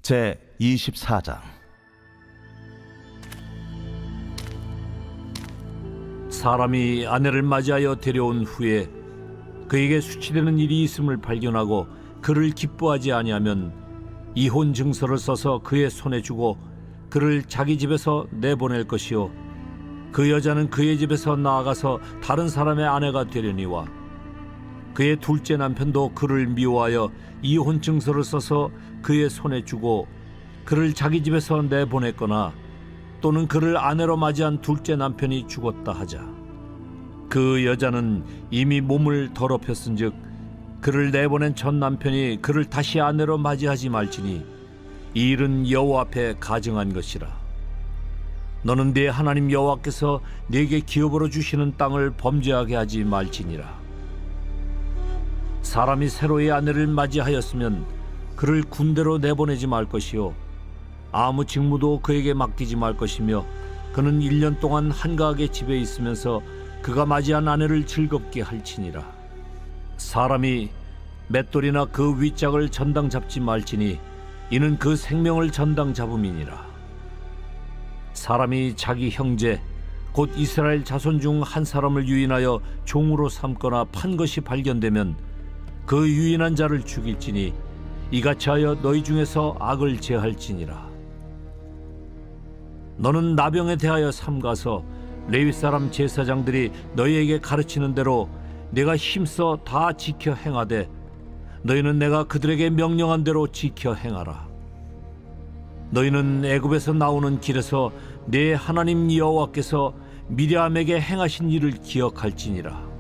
제 24장. 사람이 아내를 맞이하여 데려온 후에 그에게 수치되는 일이 있음을 발견하고 그를 기뻐하지 아니하면 이혼 증서를 써서 그의 손에 주고 그를 자기 집에서 내보낼 것이요 그 여자는 그의 집에서 나아가서 다른 사람의 아내가 되려니와 그의 둘째 남편도 그를 미워하여 이혼 증서를 써서 그의 손에 주고 그를 자기 집에서 내보냈거나 또는 그를 아내로 맞이한 둘째 남편이 죽었다 하자. 그 여자는 이미 몸을 더럽혔은즉 그를 내보낸 첫 남편이 그를 다시 아내로 맞이하지 말지니 이 일은 여호와 앞에 가증한 것이라. 너는 네 하나님 여호와께서 네게 기업으로 주시는 땅을 범죄하게 하지 말지니라. 사람이 새로이 아내를 맞이하였으면 그를 군대로 내보내지 말 것이요 아무 직무도 그에게 맡기지 말 것이며 그는 1년 동안 한가하게 집에 있으면서 그가 맞이한 아내를 즐겁게 할지니라. 사람이 맷돌이나 그 윗짝을 전당 잡지 말지니 이는 그 생명을 전당 잡음이니라. 사람이 자기 형제 곧 이스라엘 자손 중 한 사람을 유인하여 종으로 삼거나 판 것이 발견되면 그 유인한 자를 죽일지니 이같이 하여 너희 중에서 악을 제할지니라. 너는 나병에 대하여 삼가서 레위 사람 제사장들이 너희에게 가르치는 대로 내가 힘써 다 지켜 행하되 너희는 내가 그들에게 명령한 대로 지켜 행하라. 너희는 애굽에서 나오는 길에서 내 하나님 여호와께서 미리암에게 행하신 일을 기억할지니라.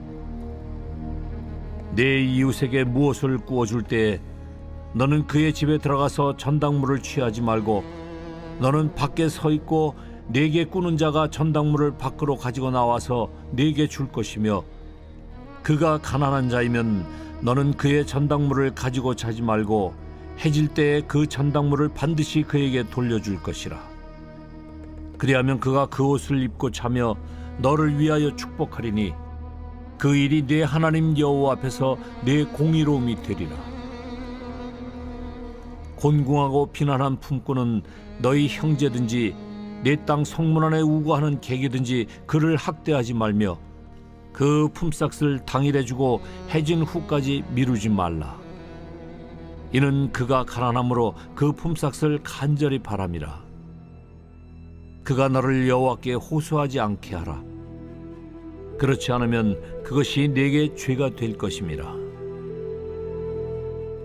내 이웃에게 무엇을 구워줄 때에 너는 그의 집에 들어가서 전당물을 취하지 말고 너는 밖에 서 있고 네게 꾸는 자가 전당물을 밖으로 가지고 나와서 네게 줄 것이며 그가 가난한 자이면 너는 그의 전당물을 가지고 자지 말고 해질 때에 그 전당물을 반드시 그에게 돌려줄 것이라. 그리하면 그가 그 옷을 입고 자며 너를 위하여 축복하리니 그 일이 네 하나님 여호와 앞에서 네 공의로움이 되리라. 곤궁하고 비난한 품꾼은 너희 형제든지 내 땅 성문 안에 우거하는 객이든지 그를 학대하지 말며 그 품삯을 당일에 주고 해진 후까지 미루지 말라. 이는 그가 가난함으로 그 품삯을 간절히 바람이라. 그가 너를 여호와께 호소하지 않게 하라. 그렇지 않으면 그것이 네게 죄가 될 것임이라.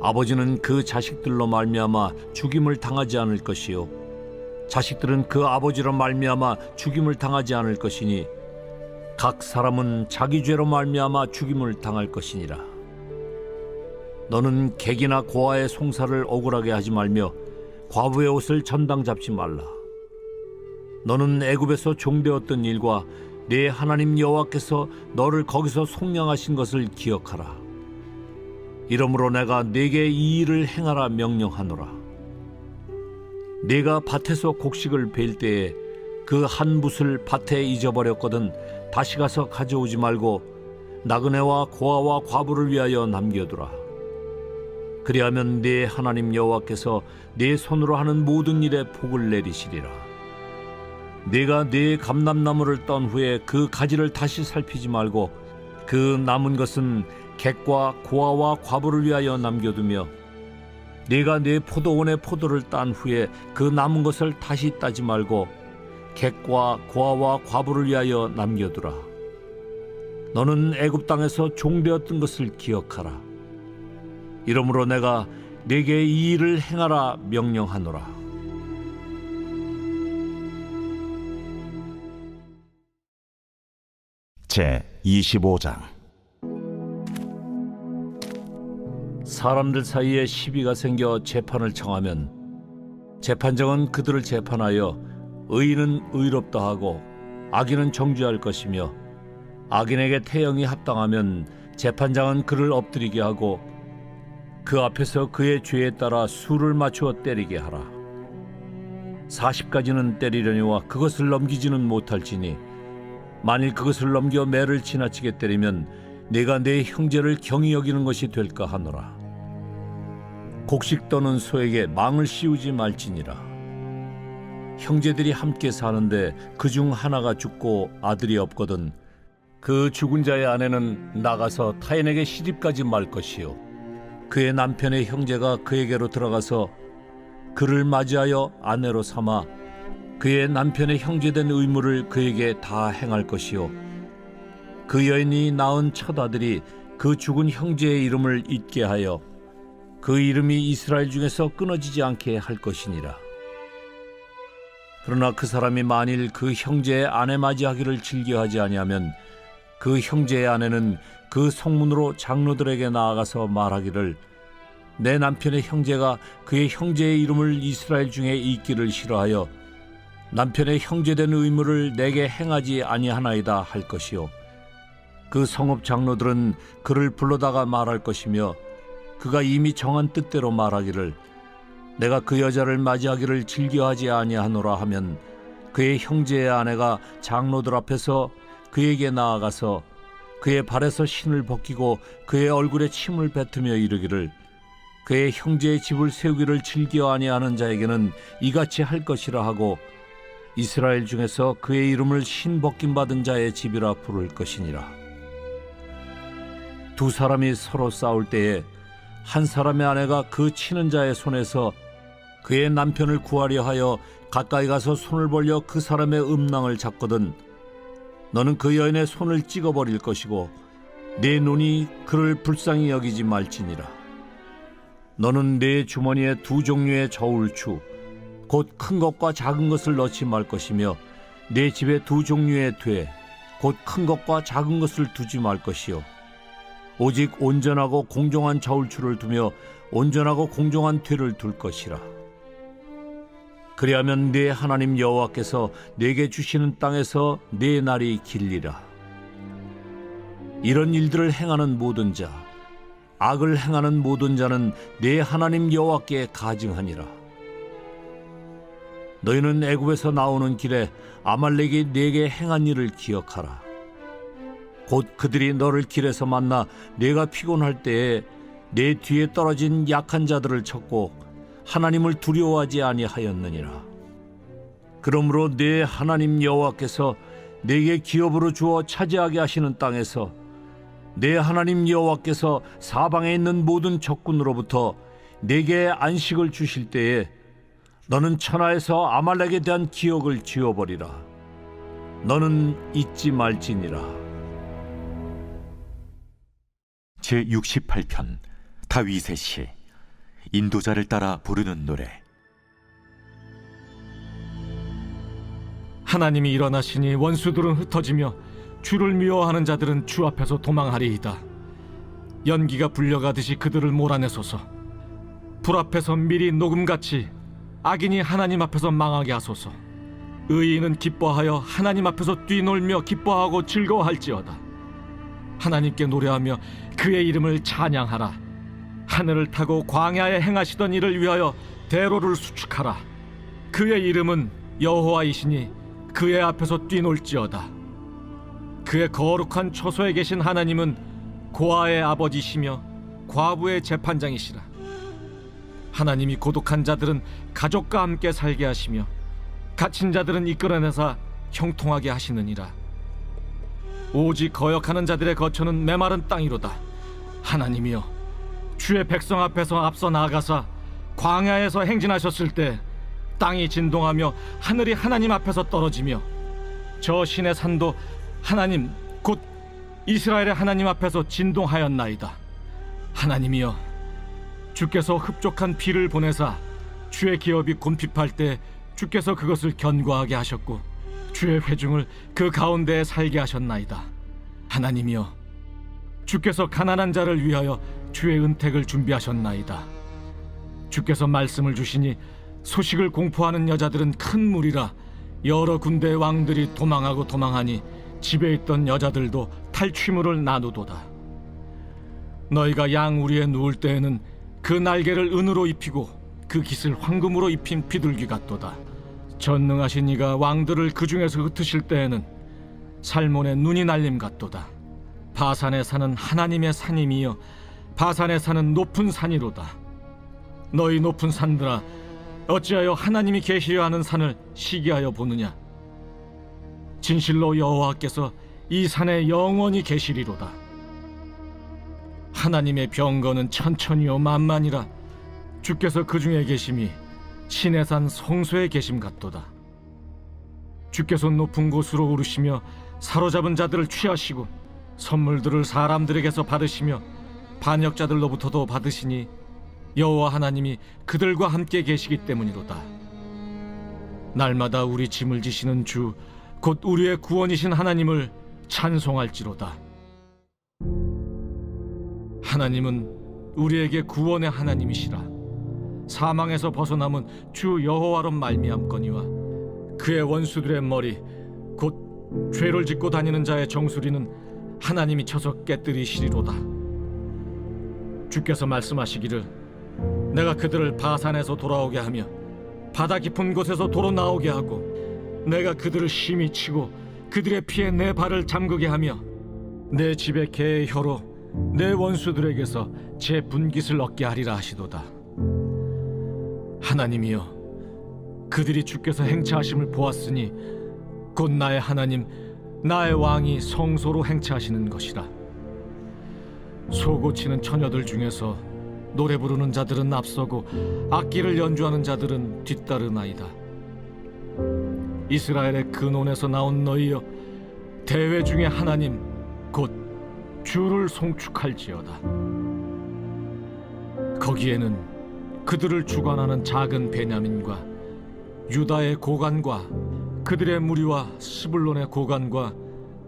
아버지는 그 자식들로 말미암아 죽임을 당하지 않을 것이요 자식들은 그 아버지로 말미암아 죽임을 당하지 않을 것이니 각 사람은 자기 죄로 말미암아 죽임을 당할 것이니라. 너는 객이나 고아의 송사를 억울하게 하지 말며 과부의 옷을 전당 잡지 말라. 너는 애굽에서 종되었던 일과 네 하나님 여호와께서 너를 거기서 속량하신 것을 기억하라. 이러므로 내가 네게 이 일을 행하라 명령하노라. 네가 밭에서 곡식을 벨 때에 그 한 붓을 밭에 잊어버렸거든 다시 가서 가져오지 말고 나그네와 고아와 과부를 위하여 남겨두라. 그리하면 네 하나님 여호와께서 네 손으로 하는 모든 일에 복을 내리시리라. 네가 네 감람나무를 떤 후에 그 가지를 다시 살피지 말고 그 남은 것은 객과 고아와 과부를 위하여 남겨두며 네가 네 포도원의 포도를 딴 후에 그 남은 것을 다시 따지 말고 객과 고아와 과부를 위하여 남겨두라. 너는 애굽 땅에서 종되었던 것을 기억하라. 이러므로 내가 네게 이 일을 행하라 명령하노라. 제 25장. 사람들 사이에 시비가 생겨 재판을 청하면 재판장은 그들을 재판하여 의인은 의롭다 하고 악인은 정죄할 것이며 악인에게 태형이 합당하면 재판장은 그를 엎드리게 하고 그 앞에서 그의 죄에 따라 수를 맞추어 때리게 하라. 40가지는 때리려니와 그것을 넘기지는 못할지니 만일 그것을 넘겨 매를 지나치게 때리면 내가 내 형제를 경히 여기는 것이 될까 하노라. 곡식 떠는 소에게 망을 씌우지 말지니라. 형제들이 함께 사는데 그중 하나가 죽고 아들이 없거든 그 죽은 자의 아내는 나가서 타인에게 시집가지 말 것이요 그의 남편의 형제가 그에게로 들어가서 그를 맞이하여 아내로 삼아 그의 남편의 형제된 의무를 그에게 다 행할 것이요 그 여인이 낳은 첫 아들이 그 죽은 형제의 이름을 잊게 하여 그 이름이 이스라엘 중에서 끊어지지 않게 할 것이니라. 그러나 그 사람이 만일 그 형제의 아내 맞이하기를 즐겨하지 아니하면 그 형제의 아내는 그 성문으로 장로들에게 나아가서 말하기를 내 남편의 형제가 그의 형제의 이름을 이스라엘 중에 잊기를 싫어하여 남편의 형제된 의무를 내게 행하지 아니하나이다 할 것이요 그 성읍 장로들은 그를 불러다가 말할 것이며 그가 이미 정한 뜻대로 말하기를 내가 그 여자를 맞이하기를 즐겨하지 아니하노라 하면 그의 형제의 아내가 장로들 앞에서 그에게 나아가서 그의 발에서 신을 벗기고 그의 얼굴에 침을 뱉으며 이르기를 그의 형제의 집을 세우기를 즐겨 아니하는 자에게는 이같이 할 것이라 하고 이스라엘 중에서 그의 이름을 신 벗김 받은 자의 집이라 부를 것이니라. 두 사람이 서로 싸울 때에 한 사람의 아내가 그 치는 자의 손에서 그의 남편을 구하려 하여 가까이 가서 손을 벌려 그 사람의 음낭을 잡거든 너는 그 여인의 손을 찍어버릴 것이고 네 눈이 그를 불쌍히 여기지 말지니라. 너는 네 주머니에 두 종류의 저울추 곧 큰 것과 작은 것을 넣지 말 것이며 네 집에 두 종류의 돼 곧 큰 것과 작은 것을 두지 말 것이요 오직 온전하고 공정한 저울추를 두며 온전하고 공정한 되를 둘 것이라. 그리하면 네 하나님 여호와께서 네게 주시는 땅에서 네 날이 길리라. 이런 일들을 행하는 모든 자, 악을 행하는 모든 자는 네 하나님 여호와께 가증하니라. 너희는 애굽에서 나오는 길에 아말렉이 네게 행한 일을 기억하라. 곧 그들이 너를 길에서 만나 네가 피곤할 때에 네 뒤에 떨어진 약한 자들을 쳤고 하나님을 두려워하지 아니하였느니라. 그러므로 네 하나님 여호와께서 네게 기업으로 주어 차지하게 하시는 땅에서 네 하나님 여호와께서 사방에 있는 모든 적군으로부터 네게 안식을 주실 때에 너는 천하에서 아말렉에 대한 기억을 지워버리라. 너는 잊지 말지니라. 제68편 다윗의 시. 인도자를 따라 부르는 노래. 하나님이 일어나시니 원수들은 흩어지며 주를 미워하는 자들은 주 앞에서 도망하리이다. 연기가 불려가듯이 그들을 몰아내소서. 불 앞에서 미리 녹음같이 악인이 하나님 앞에서 망하게 하소서. 의인은 기뻐하여 하나님 앞에서 뛰놀며 기뻐하고 즐거워할지어다. 하나님께 노래하며 그의 이름을 찬양하라. 하늘을 타고 광야에 행하시던 일을 위하여 대로를 수축하라. 그의 이름은 여호와이시니 그의 앞에서 뛰놀지어다. 그의 거룩한 처소에 계신 하나님은 고아의 아버지시며 과부의 재판장이시라. 하나님이 고독한 자들은 가족과 함께 살게 하시며 갇힌 자들은 이끌어내사 형통하게 하시느니라. 오직 거역하는 자들의 거처는 메마른 땅이로다. 하나님이여, 주의 백성 앞에서 앞서 나아가사 광야에서 행진하셨을 때 땅이 진동하며 하늘이 하나님 앞에서 떨어지며 저 신의 산도 하나님 곧 이스라엘의 하나님 앞에서 진동하였나이다. 하나님이여, 주께서 흡족한 비를 보내사 주의 기업이 곤핍할 때 주께서 그것을 견고하게 하셨고 주의 회중을 그 가운데에 살게 하셨나이다. 하나님이여, 주께서 가난한 자를 위하여 주의 은택을 준비하셨나이다. 주께서 말씀을 주시니 소식을 공포하는 여자들은 큰 무리라. 여러 군대의 왕들이 도망하고 도망하니 집에 있던 여자들도 탈취물을 나누도다. 너희가 양 우리에 누울 때에는 그 날개를 은으로 입히고 그 깃을 황금으로 입힌 비둘기 같도다. 전능하신 이가 왕들을 그 중에서 흩으실 때에는 살몬의 눈이 날림 같도다. 바산에 사는 하나님의 산임이여, 바산에 사는 높은 산이로다. 너희 높은 산들아, 어찌하여 하나님이 계시려 하는 산을 시기하여 보느냐? 진실로 여호와께서 이 산에 영원히 계시리로다. 하나님의 병거는 천천히요 만만이라. 주께서 그 중에 계심이 신의 산 성소에 계심 같도다. 주께서 높은 곳으로 오르시며 사로잡은 자들을 취하시고 선물들을 사람들에게서 받으시며 반역자들로부터도 받으시니 여호와 하나님이 그들과 함께 계시기 때문이로다. 날마다 우리 짐을 지시는 주 곧 우리의 구원이신 하나님을 찬송할지로다. 하나님은 우리에게 구원의 하나님이시라. 사망에서 벗어남은 주 여호와로 말미암거니와 그의 원수들의 머리 곧 죄를 짓고 다니는 자의 정수리는 하나님이 쳐서 깨뜨리시리로다. 주께서 말씀하시기를 내가 그들을 바산에서 돌아오게 하며 바다 깊은 곳에서 도로 나오게 하고 내가 그들을 심히 치고 그들의 피에 내 발을 잠그게 하며 내 집의 개의 혀로 내 원수들에게서 제 분깃을 얻게 하리라 하시도다. 하나님이여, 그들이 주께서 행차하심을 보았으니 곧 나의 하나님 나의 왕이 성소로 행차하시는 것이라. 소고치는 처녀들 중에서 노래 부르는 자들은 앞서고 악기를 연주하는 자들은 뒤따르나이다. 이스라엘의 근원에서 나온 너희여, 대회 중에 하나님 곧 주를 송축할지어다. 거기에는 그들을 주관하는 작은 베냐민과 유다의 고관과 그들의 무리와 스불론의 고관과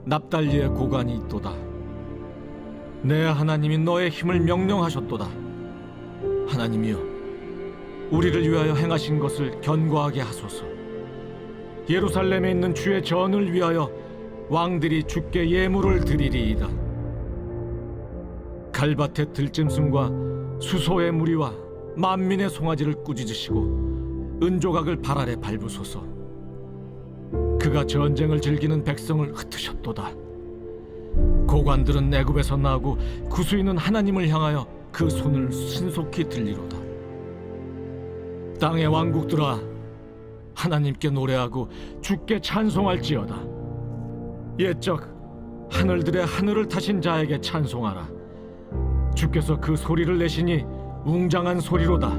납달리의 고관이 있도다. 내 하나님이 너의 힘을 명령하셨도다. 하나님이여, 우리를 위하여 행하신 것을 견고하게 하소서. 예루살렘에 있는 주의 전을 위하여 왕들이 주께 예물을 드리리이다. 갈밭의 들짐승과 수소의 무리와 만민의 송아지를 꾸짖으시고 은조각을 발 아래 밟으소서. 그가 전쟁을 즐기는 백성을 흩으셨도다. 고관들은 애굽에서 나고 구수인은 하나님을 향하여 그 손을 신속히 들리로다. 땅의 왕국들아, 하나님께 노래하고 주께 찬송할지어다. 옛적 하늘들의 하늘을 타신 자에게 찬송하라. 주께서 그 소리를 내시니 웅장한 소리로다.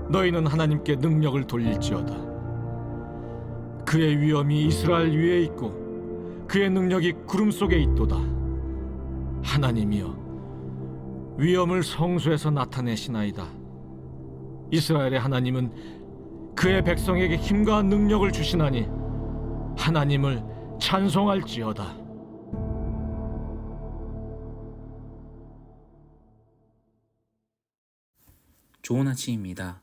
너희는 하나님께 능력을 돌릴지어다. 그의 위엄이 이스라엘 위에 있고 그의 능력이 구름 속에 있도다. 하나님이여, 위엄을 성소에서 나타내시나이다. 이스라엘의 하나님은 그의 백성에게 힘과 능력을 주시나니 하나님을 찬송할지어다. 좋은 아침입니다.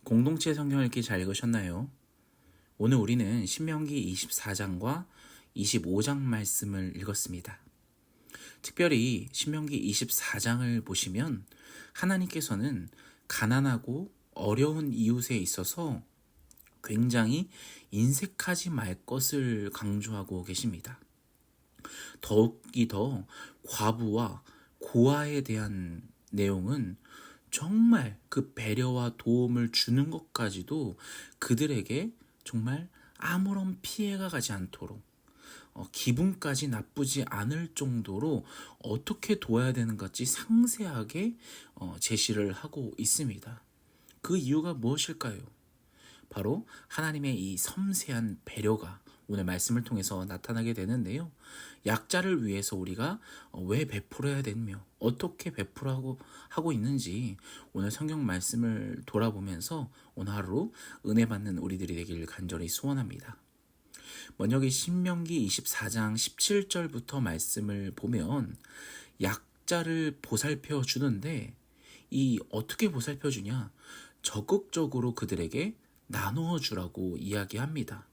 공동체 성경 읽기 잘 읽으셨나요? 오늘 우리는 신명기 24장과 25장 말씀을 읽었습니다. 특별히 신명기 24장을 보시면 하나님께서는 가난하고 어려운 이웃에 있어서 굉장히 인색하지 말 것을 강조하고 계십니다. 더욱이 더 과부와 고아에 대한 내용은 정말 그 배려와 도움을 주는 것까지도 그들에게 정말 아무런 피해가 가지 않도록 기분까지 나쁘지 않을 정도로 어떻게 도와야 되는 것지 상세하게 제시를 하고 있습니다. 그 이유가 무엇일까요? 바로 하나님의 이 섬세한 배려가 오늘 말씀을 통해서 나타나게 되는데요. 약자를 위해서 우리가 왜 베풀어야 되며 어떻게 베풀하고 있는지 오늘 성경 말씀을 돌아보면서 오늘 하루 은혜 받는 우리들이 되기를 간절히 소원합니다. 먼저 이 신명기 24장 17절부터 말씀을 보면 약자를 보살펴 주는데 이 어떻게 보살펴 주냐? 적극적으로 그들에게 나누어 주라고 이야기합니다.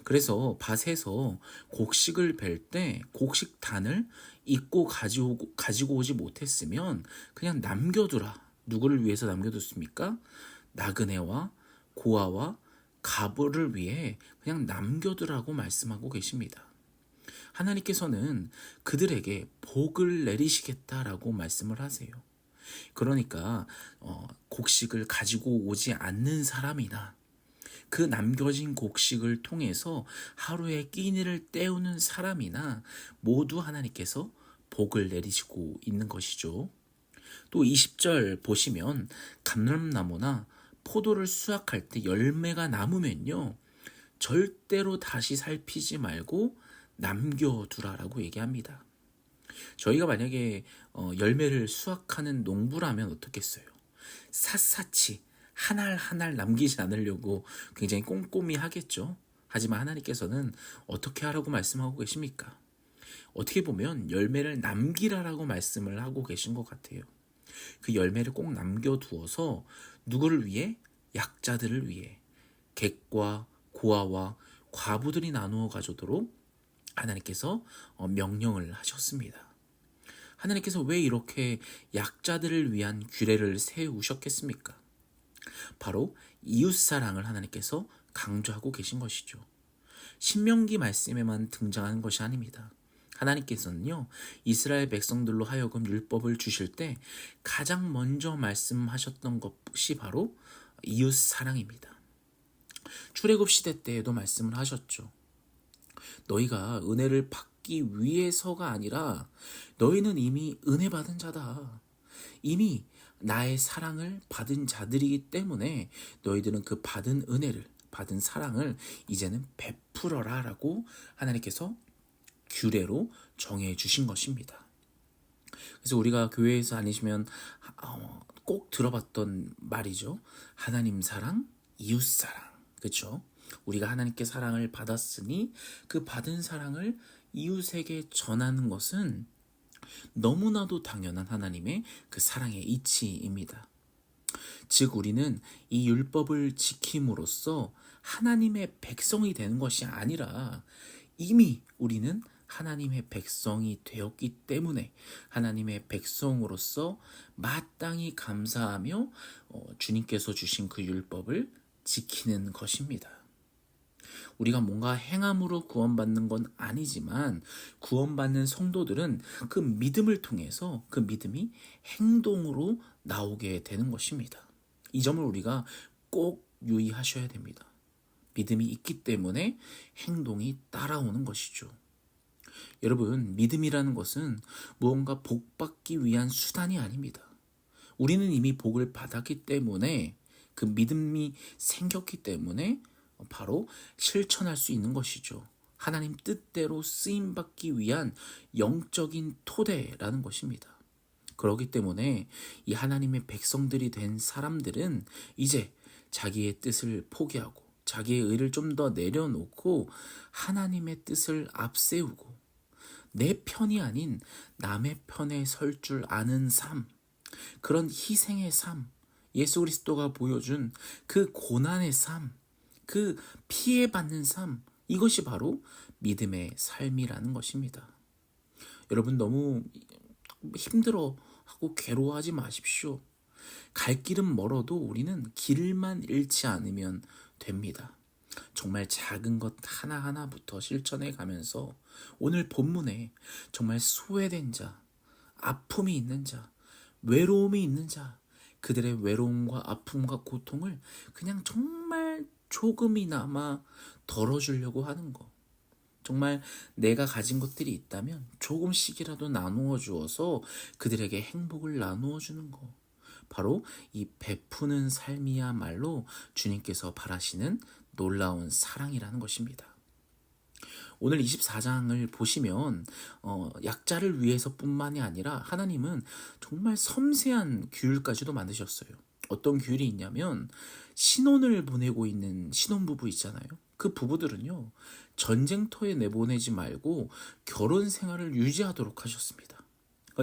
그래서 밭에서 곡식을 벨 때 곡식단을 입고 가지고 오지 못했으면 그냥 남겨두라. 누구를 위해서 남겨뒀습니까? 나그네와 고아와 가부를 위해 그냥 남겨두라고 말씀하고 계십니다. 하나님께서는 그들에게 복을 내리시겠다라고 말씀을 하세요. 그러니까 곡식을 가지고 오지 않는 사람이나 그 남겨진 곡식을 통해서 하루의 끼니를 때우는 사람이나 모두 하나님께서 복을 내리시고 있는 것이죠. 또 20절 보시면 감람나무나 포도를 수확할 때 열매가 남으면요, 절대로 다시 살피지 말고 남겨두라라고 얘기합니다. 저희가 만약에 열매를 수확하는 농부라면 어떻겠어요? 샅샅이 하나를 하나를 남기지 않으려고 굉장히 꼼꼼히 하겠죠. 하지만 하나님께서는 어떻게 하라고 말씀하고 계십니까? 어떻게 보면 열매를 남기라라고 말씀을 하고 계신 것 같아요. 그 열매를 꼭 남겨두어서 누구를 위해? 약자들을 위해 객과 고아와 과부들이 나누어 가져도록 하나님께서 명령을 하셨습니다. 하나님께서 왜 이렇게 약자들을 위한 규례를 세우셨겠습니까? 바로 이웃사랑을 하나님께서 강조하고 계신 것이죠. 신명기 말씀에만 등장하는 것이 아닙니다. 하나님께서는요, 이스라엘 백성들로 하여금 율법을 주실 때 가장 먼저 말씀하셨던 것이 바로 이웃사랑입니다. 출애굽 시대 때에도 말씀을 하셨죠. 너희가 은혜를 받기 위해서가 아니라 너희는 이미 은혜 받은 자다. 이미 나의 사랑을 받은 자들이기 때문에 너희들은 그 받은 은혜를, 받은 사랑을 이제는 베풀어라 라고 하나님께서 규례로 정해 주신 것입니다. 그래서 우리가 교회에서 다니시면 꼭 들어봤던 말이죠. 하나님 사랑, 이웃 사랑. 그렇죠? 우리가 하나님께 사랑을 받았으니 그 받은 사랑을 이웃에게 전하는 것은 너무나도 당연한 하나님의 그 사랑의 이치입니다. 즉 우리는 이 율법을 지킴으로써 하나님의 백성이 되는 것이 아니라 이미 우리는 하나님의 백성이 되었기 때문에 하나님의 백성으로서 마땅히 감사하며 주님께서 주신 그 율법을 지키는 것입니다. 우리가 뭔가 행함으로 구원받는 건 아니지만 구원받는 성도들은 그 믿음을 통해서 그 믿음이 행동으로 나오게 되는 것입니다. 이 점을 우리가 꼭 유의하셔야 됩니다. 믿음이 있기 때문에 행동이 따라오는 것이죠. 여러분, 믿음이라는 것은 무언가 복받기 위한 수단이 아닙니다. 우리는 이미 복을 받았기 때문에 그 믿음이 생겼기 때문에 바로 실천할 수 있는 것이죠. 하나님 뜻대로 쓰임받기 위한 영적인 토대라는 것입니다. 그렇기 때문에 이 하나님의 백성들이 된 사람들은 이제 자기의 뜻을 포기하고 자기의 의를 좀 더 내려놓고 하나님의 뜻을 앞세우고 내 편이 아닌 남의 편에 설 줄 아는 삶, 그런 희생의 삶, 예수 그리스도가 보여준 그 고난의 삶, 그 피해받는 삶, 이것이 바로 믿음의 삶이라는 것입니다. 여러분 너무 힘들어하고 괴로워하지 마십시오. 갈 길은 멀어도 우리는 길만 잃지 않으면 됩니다. 정말 작은 것 하나하나부터 실천해 가면서 오늘 본문에 정말 소외된 자, 아픔이 있는 자, 외로움이 있는 자, 그들의 외로움과 아픔과 고통을 그냥 정말 조금이나마 덜어주려고 하는 거. 정말 내가 가진 것들이 있다면 조금씩이라도 나누어 주어서 그들에게 행복을 나누어 주는 거. 바로 이 베푸는 삶이야말로 주님께서 바라시는 놀라운 사랑이라는 것입니다. 오늘 24장을 보시면 약자를 위해서뿐만이 아니라 하나님은 정말 섬세한 규율까지도 만드셨어요. 어떤 규율이 있냐면 신혼을 보내고 있는 신혼부부 있잖아요. 그 부부들은요, 전쟁터에 내보내지 말고 결혼 생활을 유지하도록 하셨습니다.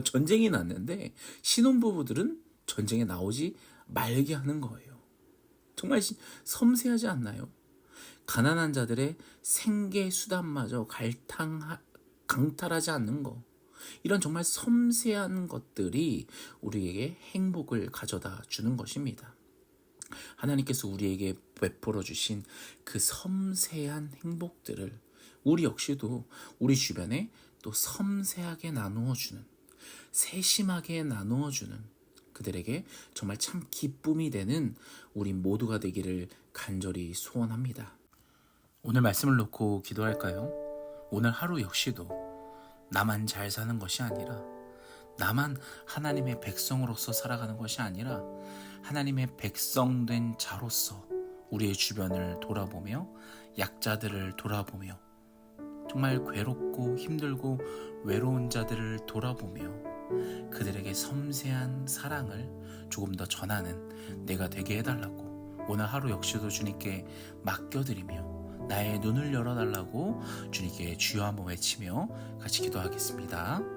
전쟁이 났는데 신혼부부들은 전쟁에 나오지 말게 하는 거예요. 정말 섬세하지 않나요? 가난한 자들의 생계 수단마저 강탈하지 않는 거. 이런 정말 섬세한 것들이 우리에게 행복을 가져다 주는 것입니다. 하나님께서 우리에게 베풀어 주신 그 섬세한 행복들을 우리 역시도 우리 주변에 또 섬세하게 나누어 주는, 세심하게 나누어 주는 그들에게 정말 참 기쁨이 되는 우리 모두가 되기를 간절히 소원합니다. 오늘 말씀을 놓고 기도할까요? 오늘 하루 역시도 나만 잘 사는 것이 아니라, 나만 하나님의 백성으로서 살아가는 것이 아니라 하나님의 백성된 자로서 우리의 주변을 돌아보며 약자들을 돌아보며 정말 괴롭고 힘들고 외로운 자들을 돌아보며 그들에게 섬세한 사랑을 조금 더 전하는 내가 되게 해달라고 오늘 하루 역시도 주님께 맡겨드리며 나의 눈을 열어달라고 주님께 주여 한번 외치며 같이 기도하겠습니다.